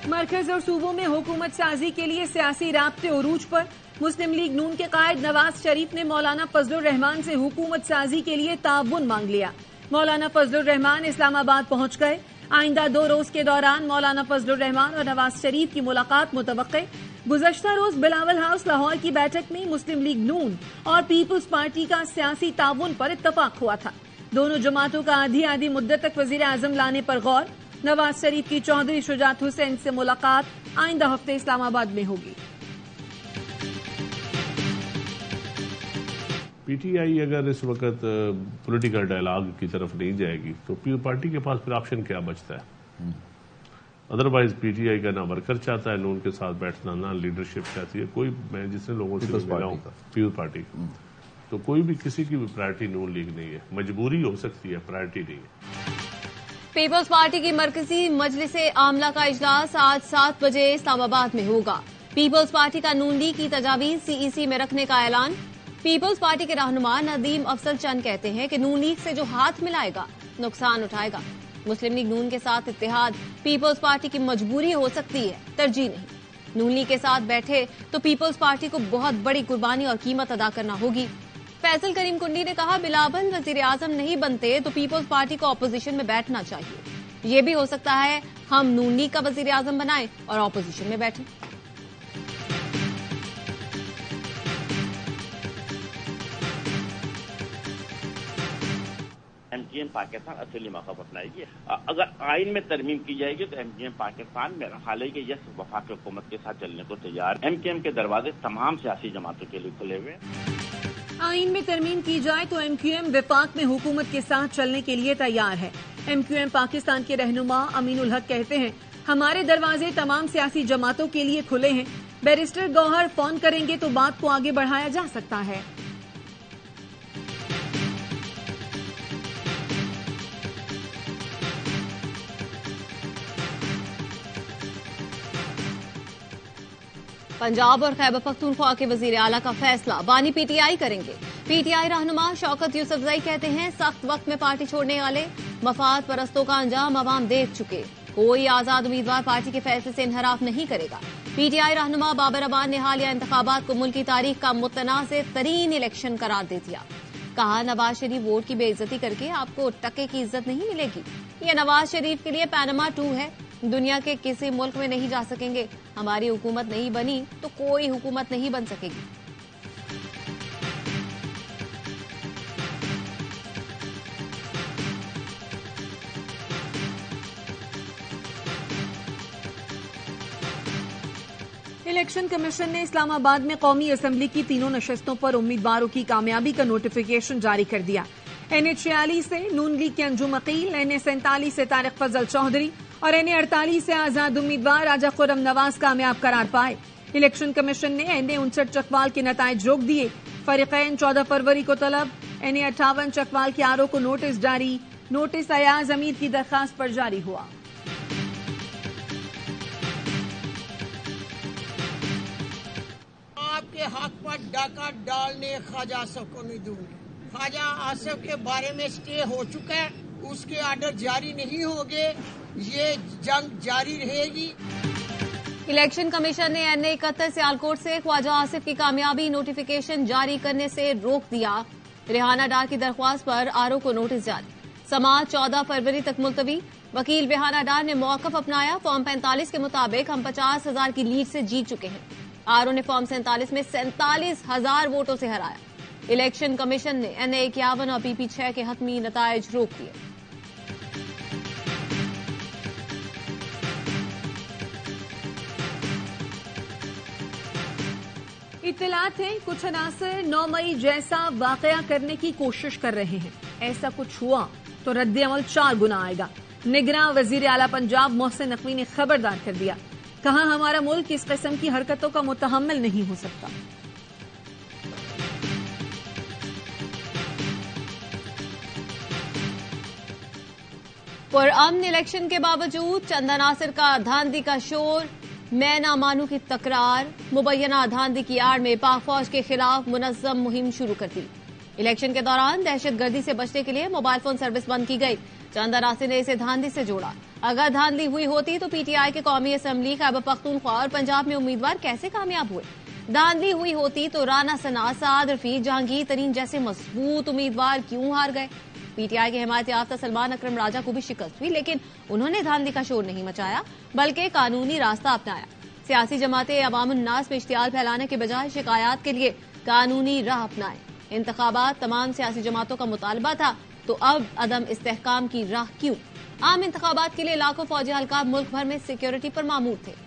मरकज और सूबों में हुकूमत साजी के लिए सियासी राब्ते उरूज पर। मुस्लिम लीग नून के कायद नवाज शरीफ ने मौलाना फजलुर रहमान से हुकूमत साजी के लिए ताउन मांग लिया। मौलाना फजलुर रहमान इस्लामाबाद पहुंच गए। आइंदा 2 रोज के दौरान मौलाना फजलुर रहमान और नवाज शरीफ की मुलाकात मुतवक्के। गुज़श्ता रोज बिलावल हाउस लाहौर की बैठक में मुस्लिम लीग नून और पीपुल्स पार्टी का सियासी ताउन पर इत्तफाक हुआ था। दोनों जमातों का आधी आधी मुद्दत तक वजीर आजम लाने पर गौर। नवाज शरीफ की चौधरी शुजात हुसैन से मुलाकात आइंदा हफ्ते इस्लामाबाद में होगी। पीटीआई अगर इस वक्त पॉलिटिकल डायलॉग की तरफ नहीं जाएगी तो पीपल्स पार्टी के पास फिर ऑप्शन क्या बचता है? अदरवाइज पीटीआई का ना वर्कर चाहता है नून के साथ बैठना, ना लीडरशिप चाहती है। कोई मैं जिसने लोगों से मिला हूं पीपल्स पार्टी तो कोई भी किसी की भी प्रायोरिटी नून लीग नहीं है। मजबूरी हो सकती है, प्रायोरिटी नहीं है। पीपल्स पार्टी की मरकजी मजलिस आमला का इजलास आज 7 बजे इस्लामाबाद में होगा। पीपल्स पार्टी का नून लीग की तजावीज सीईसी में रखने का ऐलान। पीपल्स पार्टी के रहनुमा नदीम अफजल चंद कहते हैं कि नून लीग से जो हाथ मिलाएगा नुकसान उठाएगा। मुस्लिम लीग नून के साथ इत्तेहाद पीपल्स पार्टी की मजबूरी हो सकती है, तरजीह नहीं। नून लीग के साथ बैठे तो पीपल्स पार्टी को बहुत बड़ी कुर्बानी और कीमत अदा करना होगी। फैसल करीम कुंडी ने कहा, बिलावल वजीर आजम नहीं बनते तो पीपल्स पार्टी को ऑपोजिशन में बैठना चाहिए। ये भी हो सकता है हम नून लीग का वजीर आजम बनाएं और ऑपोजिशन में बैठें। एमजीएम पाकिस्तान असली मौका अपनाएगी। अगर आइन में तरमीम की जाएगी तो एमजीएम पाकिस्तान मेरा ख्याल है कि यस वफाक हुकूमत के साथ चलने को तैयार। एमकेएम के दरवाजे तमाम सियासी जमातों के लिए खुले हुए। आइन में तरमीम की जाए तो एमक्यूएम विफाक में हुकूमत के साथ चलने के लिए तैयार है। एमक्यूएम पाकिस्तान के रहनुमा अमीनुल हक कहते हैं, हमारे दरवाजे तमाम सियासी जमातों के लिए खुले हैं। बैरिस्टर गौहर फोन करेंगे तो बात को आगे बढ़ाया जा सकता है। पंजाब और खैबर पख्तूनख्वा के वजीर आला का फैसला बानी पीटीआई करेंगे। पीटीआई रहनुमा शौकत यूसुफजई कहते हैं, सख्त वक्त में पार्टी छोड़ने वाले मफाद परस्तों का अंजाम अवाम देख चुके। कोई आजाद उम्मीदवार पार्टी के फैसले से इनहराफ नहीं करेगा। पीटीआई रहनुमा बाबर अबान ने हालिया इंतखाबात को मुल्क की तारीख का मुतनाज़ तरीन इलेक्शन करार दे दिया। कहा, नवाज शरीफ वोट की बेइज्जती करके आपको टके की इज्जत नहीं मिलेगी। ये नवाज शरीफ के लिए पैनमा 2 है। दुनिया के किसी मुल्क में नहीं जा सकेंगे। हमारी हुकूमत नहीं बनी तो कोई हुकूमत नहीं बन सकेगी। इलेक्शन कमीशन ने इस्लामाबाद में कौमी असम्बली की तीनों नशस्तों पर उम्मीदवारों की कामयाबी का नोटिफिकेशन जारी कर दिया। NH46 से नून लीग के अंजुम अकील, NA47 से तारिक फजल चौधरी और NA48 से आजाद उम्मीदवार राजा खुर्रम नवाज कामयाब करार पाए। इलेक्शन कमीशन ने NA59 चकवाल के नताइज रोक दिए। फरीकैन 14 फरवरी को तलब। NA58 चकवाल के आरओ को नोटिस जारी। नोटिस अयाज अमीर की दरखास्त पर जारी हुआ। आपके हक पर डाका डालने ख्वाजा आसिफ को नहीं दूंगे। ख्वाजा आसिफ के बारे में स्टे हो चुका है, उसके आर्डर जारी नहीं होंगे। ये जंग जारी रहेगी। इलेक्शन कमीशन ने NA71 सियालकोट से ख्वाजा आसिफ की कामयाबी नोटिफिकेशन जारी करने से रोक दिया। रेहाना डार की दरख्वास्त पर आरओ को नोटिस जारी। समाअत 14 फरवरी तक मुलतवी। वकील रेहाना डार ने मौकफ अपनाया। फॉर्म 45 के मुताबिक हम 50,000 की लीड से जीत चुके हैं। आरओ ने फॉर्म 47 में 47,000 वोटों से हराया। इलेक्शन कमीशन ने NA51 और PP6 के हतमी नताइज रोक दिए। इत्तलात है, कुछ अनासर 9 मई जैसा वाकया करने की कोशिश कर रहे हैं। ऐसा कुछ हुआ तो रद्द-ए-अमल 4 गुना आएगा। निगरां वजीर आला पंजाब मोहसिन नकवी ने खबरदार कर दिया। कहा, हमारा मुल्क इस किस्म की हरकतों का मुतहम्मिल नहीं हो सकता। पुरअमन इलेक्शन के बावजूद चंदा नासिर का धांधली का शोर। मैं ना मानू की तकरार। मुबैना धांधली की आड़ में पाक फौज के खिलाफ मुनज़्ज़म मुहिम शुरू कर दी। इलेक्शन के दौरान दहशतगर्दी से बचने के लिए मोबाइल फोन सर्विस बंद की गई। चंद अनासी ने इसे धांधली से जोड़ा। अगर धांधली हुई होती तो पीटीआई के कौमी असेंबली, खैबर पख्तूनख्वा और पंजाब में उम्मीदवार कैसे कामयाब हुए? धांधली हुई होती तो राना सना, साद रफीक, जहांगीर तरीन जैसे मजबूत उम्मीदवार क्यों हार गए? पीटीआई के हिमायत याफ्ता सलमान अकरम राजा को भी शिकस्त हुई, लेकिन उन्होंने धांधली का शोर नहीं मचाया बल्कि कानूनी रास्ता अपनाया। सियासी जमातें अवामुन्नास में इश्तियाल फैलाने के बजाय शिकायत के लिए कानूनी राह अपनाएं। इंतखाबात तमाम सियासी जमातों का मुतालबा था, तो अब अदम इस्तेहकाम की राह क्यों? आम इंतखाबात के लिए लाखों फौजी हल्का मुल्क भर में सिक्योरिटी पर मामूर थे।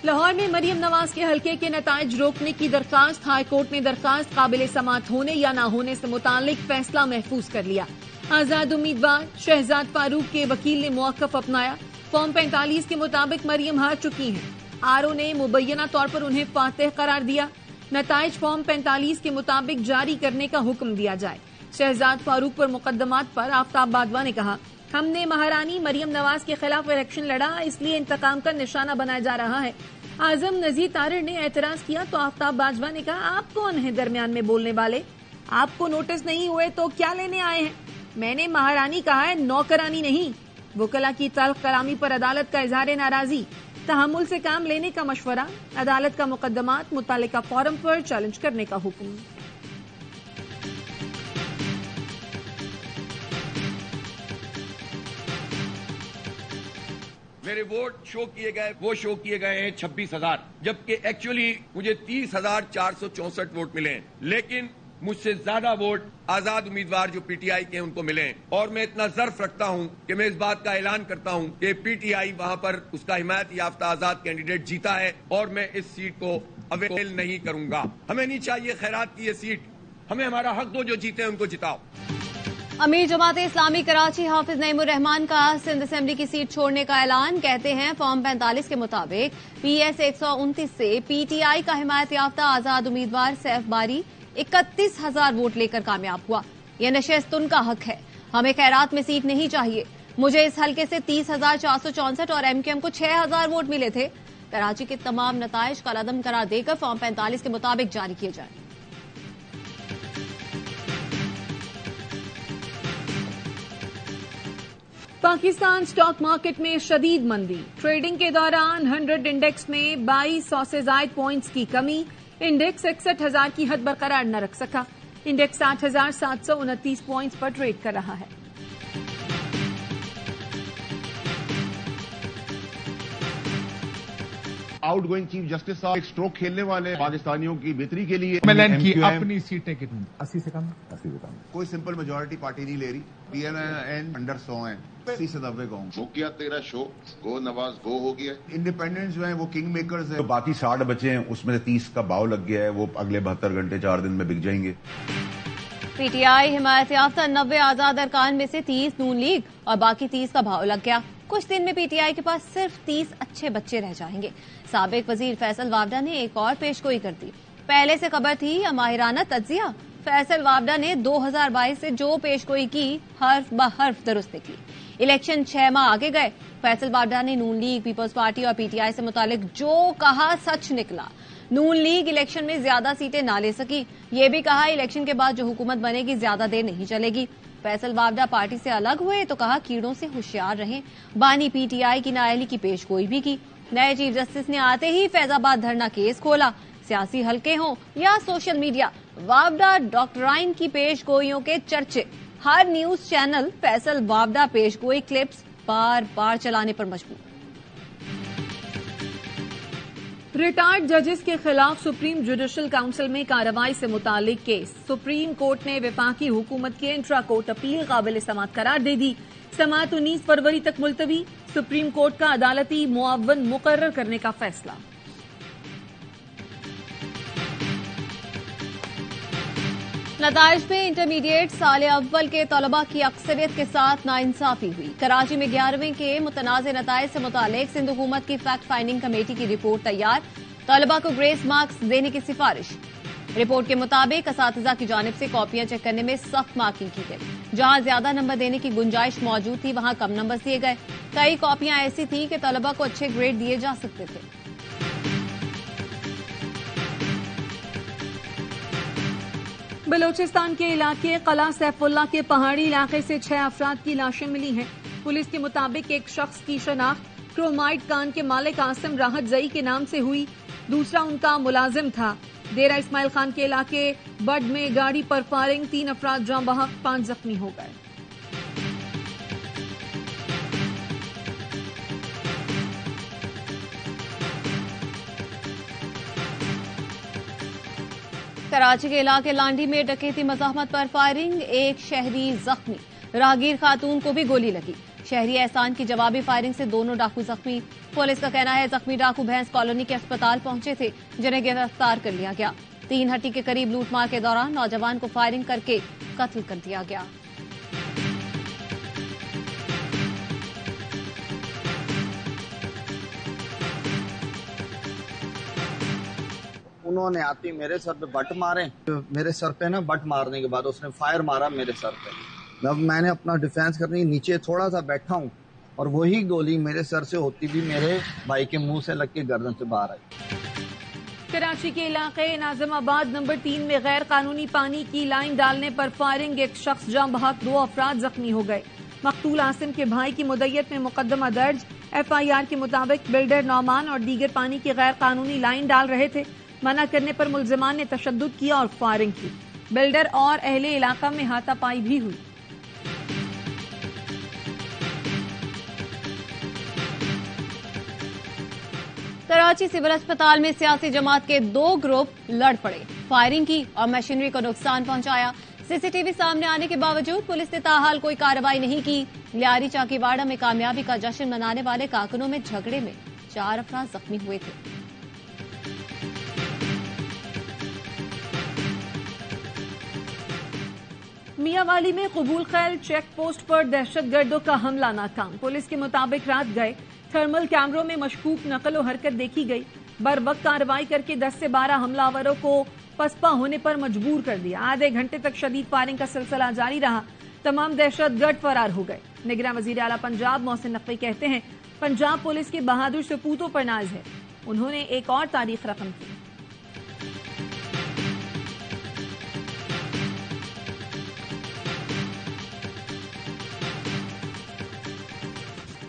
लाहौर में मरियम नवाज के हल्के के नताइज रोकने की दरखास्त। हाईकोर्ट ने दरखास्त काबिल समाअत होने या न होने से मुतालिक फैसला महफूज कर लिया। आजाद उम्मीदवार शहजाद फारूक के वकील ने मौकफ अपनाया। फॉर्म 45 के मुताबिक मरियम हार चुकी हैं। आरओ ने मुबैना तौर पर उन्हें फातेह करार दिया। नताइज फॉर्म 45 के मुताबिक जारी करने का हुक्म दिया जाए। शहजाद फारूक पर मुकदमात पर आफ्ताब बाजवा ने कहा, हमने महारानी मरियम नवाज के खिलाफ इलेक्शन लड़ा, इसलिए इंतकाम का निशाना बनाया जा रहा है। आजम नजीर तारिर ने एतराज किया तो आफ्ताब बाजवा ने कहा, आप कौन हैं दरमियान में बोलने वाले? आपको नोटिस नहीं हुए तो क्या लेने आए हैं? मैंने महारानी कहा है, नौकरानी नहीं। वकला की तल्ख कलामी पर अदालत का इजहार नाराजी। तहम्मुल से काम लेने का मशवरा। अदालत का मुकदमात मुतालिका फोरम पर चैलेंज करने का हुक्म। मेरे वोट शो किए गए, वो शो किए गए हैं 26,000, जबकि एक्चुअली मुझे 30,464 वोट मिले हैं। लेकिन मुझसे ज्यादा वोट आजाद उम्मीदवार जो पीटीआई के उनको मिले हैं। और मैं इतना ज़र्फ रखता हूं कि मैं इस बात का ऐलान करता हूं कि पीटीआई वहां पर उसका हिमायत याफ्ता आजाद कैंडिडेट जीता है और मैं इस सीट को अवेल नहीं करूंगा। हमें नहीं चाहिए खैरात की ये सीट, हमें हमारा हक दो, जो जीते उनको जिताओ। अमीर जमात इस्लामी कराची हाफिज नईमुर रहमान का सिंध असेंबली की सीट छोड़ने का ऐलान। कहते हैं फॉर्म 45 के मुताबिक पीएस 129 से पीटीआई का हिमायत याफ्ता आजाद उम्मीदवार सैफ बारी 31,000 वोट लेकर कामयाब हुआ। यह नशिस्त उनका हक है। हमें खैरात में सीट नहीं चाहिए। मुझे इस हल्के से 30,464 और एमकेएम को 6,000 वोट मिले थे। कराची के तमाम नताइज कलअदम करार देकर फॉर्म 45 के मुताबिक जारी किए जाए। पाकिस्तान स्टॉक मार्केट में शदीद मंदी। ट्रेडिंग के दौरान 100 इंडेक्स में 2200 से ज्यादा पॉइंट्स की कमी। इंडेक्स 61,000 की हद बरकरार न रख सका। इंडेक्स 60,729 पॉइंट्स पर ट्रेड कर रहा है। आउटगोइंग चीफ जस्टिस साहब एक स्ट्रोक खेलने वाले पाकिस्तानियों की बेहतरी के लिए एमएलएन की अपनी सीटें कितनी? 80 से कम। कोई सिंपल मेजोरिटी पार्टी नहीं ले रही। पीएमएन अंडर 100 है, 80 से 90 गाँव। वो किया तेरा शो, गो नवाज गो हो गया। इंडिपेंडेंट्स जो है वो किंग मेकर्स है। तो बाकी 60 बचे हैं, उसमें 30 का भाव लग गया है, वो अगले 72 घंटे 4 दिन में बिक जाएंगे। पीटीआई हिमायत याफ्ता 90 आजाद अरकान में से 30 नून लीग और बाकी 30 का भाव लग गया। कुछ दिन में पीटीआई के पास सिर्फ 30 अच्छे बच्चे रह जाएंगे। साबिक वजीर फैसल वावडा ने एक और पेशगोई कर दी। पहले से खबर थी या माहिराना तज्जिया? फैसल वावडा ने 2022 से जो पेशगोई की हर्फ ब हर्फ दुरुस्त निकली। इलेक्शन 6 माह आगे गए। फैसल वावडा ने नून लीग, पीपल्स पार्टी और पीटीआई से मुतालिक जो कहा सच निकला। नून लीग इलेक्शन में ज्यादा सीटें ना ले सकी। ये भी कहा इलेक्शन के बाद जो हुकूमत बनेगी ज्यादा देर नहीं चलेगी। फैसल वावडा पार्टी से अलग हुए तो कहा कीड़ों से होशियार रहें। बानी पीटीआई की नाअहली की पेशगोई भी की। नए चीफ जस्टिस ने आते ही फैजाबाद धरना केस खोला। सियासी हलके हों या सोशल मीडिया, वावडा डॉक्टराइन की पेशगोइयों के चर्चे। हर न्यूज चैनल फैसल वावडा पेशगोई क्लिप्स बार बार चलाने पर मजबूर। रिटायर्ड जजेस के खिलाफ सुप्रीम जुडिशल काउंसिल में कार्रवाई से मुतालिक केस। सुप्रीम कोर्ट ने वफाकी हुकूमत के इंट्रा कोर्ट अपील काबिल समाअत करार दे दी। समाअत 19 फरवरी तक मुलतवी। सुप्रीम कोर्ट का अदालती मुआवन मुकर्रर करने का फैसला। नताइज में इंटरमीडिएट साल अव्वल के तलबा की अक्सरियत के साथ नाइंसाफी हुई। कराची में 11वीं के मुतनाज़ नताइज से मुतालिक सिंध हुकूमत की फैक्ट फाइंडिंग कमेटी की रिपोर्ट तैयार। तलबा को ग्रेस मार्क्स देने की सिफारिश। रिपोर्ट के मुताबिक असातिज़ा की जानिब से कॉपियां चेक करने में सख्त मार्किंग की गई। जहां ज्यादा नंबर देने की गुंजाइश मौजूद थी वहां कम नंबर दिए गए। कई कॉपियां ऐसी थी कि तलबा को अच्छे ग्रेड दिए जा सकते थे। बलोचिस्तान के इलाके कला सैफुल्ला के पहाड़ी इलाके से 6 अफराद की लाशें मिली हैं। पुलिस के मुताबिक एक शख्स की शनाख्त क्रोमाइट कान के मालिक आसिम राहत जई के नाम से हुई, दूसरा उनका मुलाजिम था। डेरा इस्माइल खान के इलाके बड में गाड़ी पर फायरिंग, 3 अफराद जाँ बहक, 5 जख्मी हो गए। कराची के इलाके लांडी में डकैती मज़ाहमत पर फायरिंग, एक शहरी जख्मी, राहगीर खातून को भी गोली लगी। शहरी एहसान की जवाबी फायरिंग से दोनों डाकू जख्मी। पुलिस का कहना है जख्मी डाकू भैंस कॉलोनी के अस्पताल पहुंचे थे, जिन्हें गिरफ्तार कर लिया गया। 3 हट्टी के करीब लूटमार के दौरान नौजवान को फायरिंग करके कत्ल कर दिया गया। उन्होंने आती मेरे सर पे बट मारे, मेरे सर पे ना बट मारने के बाद उसने फायर मारा मेरे सर पे। अब मैंने अपना डिफेंस करने नीचे थोड़ा सा बैठा हूँ और वही गोली मेरे सर से होती भी मेरे भाई के मुंह से लग के गर्दन से बाहर आई। कराची के इलाके नाजिमाबाद नंबर 3 में गैर कानूनी पानी की लाइन डालने पर फायरिंग, एक शख्स जाँ बहक, 2 अफराद जख्मी हो गए। मकतूल आसिम के भाई की मुद्दत में मुकदमा दर्ज। FIR के मुताबिक बिल्डर नौमान और दीगर पानी की गैर कानूनी लाइन डाल रहे थे। मना करने पर मुल्जिमान ने तशद्दुद किया और फायरिंग की। बिल्डर और अहले इलाका में हाथापाई भी हुई। कराची सिविल अस्पताल में सियासी जमात के 2 ग्रुप लड़ पड़े, फायरिंग की और मशीनरी को नुकसान पहुंचाया। CCTV सामने आने के बावजूद पुलिस ने ताहाल कोई कार्रवाई नहीं की। लियारी चाकीवाड़ा में कामयाबी का जश्न मनाने वाले कारकुनों में झगड़े में 4 अफराद जख्मी हुए थे। मियांवाली में कबूल खैल चेक पोस्ट पर दहशतगर्दों का हमला नाकाम। पुलिस के मुताबिक रात गए थर्मल कैमरों में मशकूक नकल और हरकत देखी गई। बरवक्त कार्रवाई करके 10 से 12 हमलावरों को पसपा होने पर मजबूर कर दिया। आधे घंटे तक शदीद फायरिंग का सिलसिला जारी रहा। तमाम दहशतगर्द फरार हो गए। निगरान वजीर आला पंजाब मोहसिन नकवी कहते हैं पंजाब पुलिस के बहादुर सपूतों पर नाज है। उन्होंने एक और तारीख रकम की।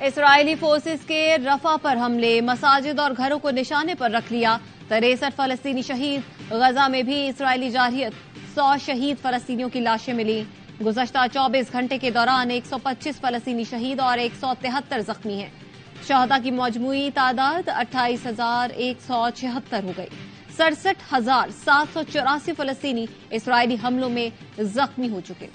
इसराइली फोर्सेस के रफा पर हमले, मसाजिद और घरों को निशाने पर रख लिया। 63 फलस्तीनी शहीद। गजा में भी इसराइली जारहियत, 100 शहीद फलस्तीनियों की लाशें मिली। गुज़श्ता 24 घंटे के दौरान 125 फलस्तीनी शहीद और 173 जख्मी हैं। शहदा की मजमूई तादाद 28,176 हो गई। 67,784 फलस्तीनी इसराइली हमलों में जख्मी हो चुके।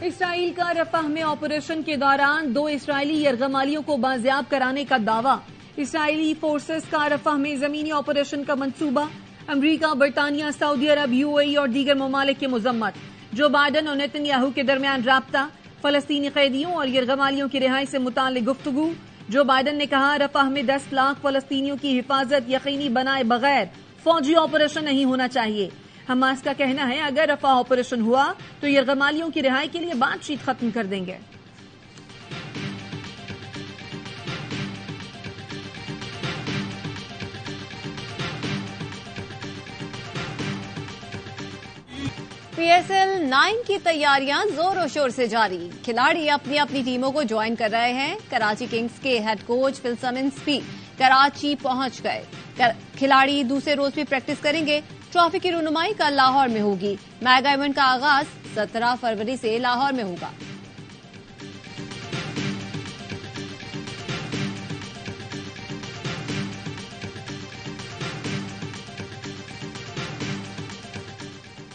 इसराइल का रफाह में ऑपरेशन के दौरान 2 इसराइली यरगमालियों को बाजियाब कराने का दावा। इसराइली फोर्सेस का रफाह में जमीनी ऑपरेशन का मंसूबा। अमरीका, बरतानिया, सऊदी अरब, UAE और दीगर ममालिक की मुजम्मत। जो बाइडन और नेतन्याहू के दरमियान राब्ता। फलस्तीनी कैदियों और यरगमालियों की रिहाई से मुताल्लिक गुफ्तगू। जो बाइडन ने कहा रफाह में 10 लाख फलस्तीनियों की हिफाजत यकीनी बनाए बगैर फौजी ऑपरेशन नहीं होना चाहिए। हमास का कहना है अगर रफा ऑपरेशन हुआ तो यरगमालियों की रिहाई के लिए बातचीत खत्म कर देंगे। PSL 9 की तैयारियां जोरों शोर से जारी। खिलाड़ी अपनी अपनी टीमों को ज्वाइन कर रहे हैं। कराची किंग्स के हेड कोच फिल सिमंस भी कराची पहुंच गए। खिलाड़ी दूसरे रोज भी प्रैक्टिस करेंगे। ट्रॉफी की रुनुमाई कल लाहौर में होगी। मेगा इवेंट का आगाज 17 फरवरी से लाहौर में होगा।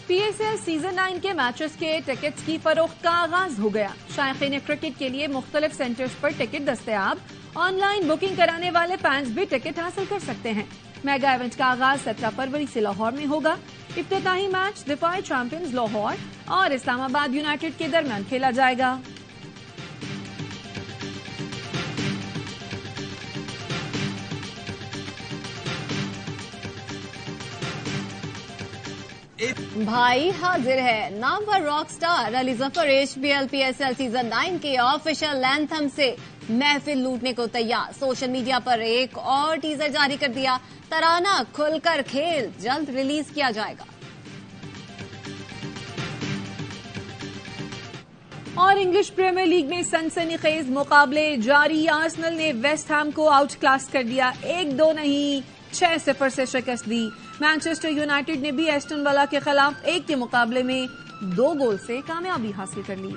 PSL सीजन 9 के मैचेस के टिकट्स की फरोख्त का आगाज हो गया। शायकीन क्रिकेट के लिए मुख्तलिफ सेंटर्स पर टिकट दस्तयाब। ऑनलाइन बुकिंग कराने वाले फैंस भी टिकट हासिल कर सकते हैं। मेगा इवेंट का आगाज 17 फरवरी से लाहौर में होगा। इफ्तिताही मैच दिफाई चैंपियंस लाहौर और इस्लामाबाद यूनाइटेड के दरमियान खेला जाएगा। भाई हाजिर है। Namvar rock star Ali Zafar HBL-PSL season 9 के ऑफिशियल एंथम से महफिल लूटने को तैयार। सोशल मीडिया पर एक और टीजर जारी कर दिया। तराना खुलकर खेल जल्द रिलीज किया जाएगा। और इंग्लिश प्रीमियर लीग में सनसनीखेज मुकाबले जारी। आर्सेनल ने वेस्ट हैम को आउट क्लास कर दिया। 1-2 नहीं 6-0 से शिकस्त दी। मैनचेस्टर यूनाइटेड ने भी एस्टन विला के खिलाफ 1 के मुकाबले में 2 गोल से कामयाबी हासिल कर ली।